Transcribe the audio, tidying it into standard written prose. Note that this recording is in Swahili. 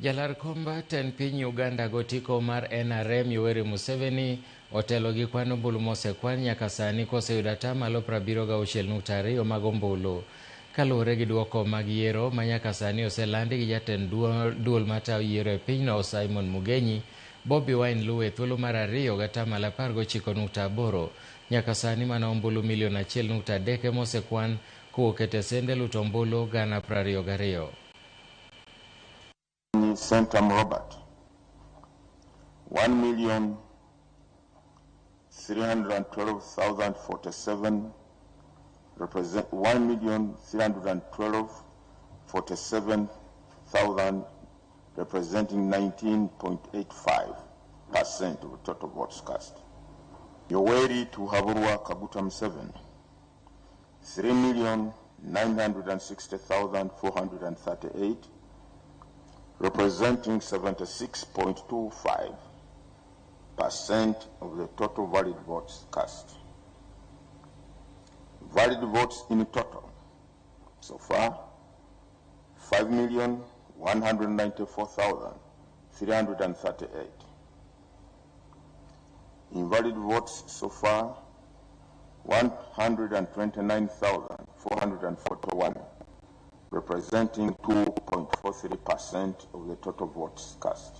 Jalar komba ten piny Uganda gotiko mar NRM Yoweri Museveni otelo gi kwano ombulu mosekwan nyaka sani koseyudo atamalo 76.2 mag ombulu. Kaluwore gi duoko mag yiero ma nyaka sani oselandi gi jatend duol matayo yiero e pinyno Simon Mugenyi, Bobi Wine luwo e thuolo mar ariyo gi atamalo 19.8. Nyaka sani mana ombulu milion 1.3 mosekwan kowuok e tesende luto ombulu 22,000. Centum Robert 1,312,047 represent 1,312,047,000 representing 19.85% of the total votes cast. Yoweri Kaguta Museveni 3,960,438 representing 76.25% of the total valid votes cast. Valid votes in total so far 5,194,338. Invalid votes so far 129,441, representing 2.43% of the total votes cast.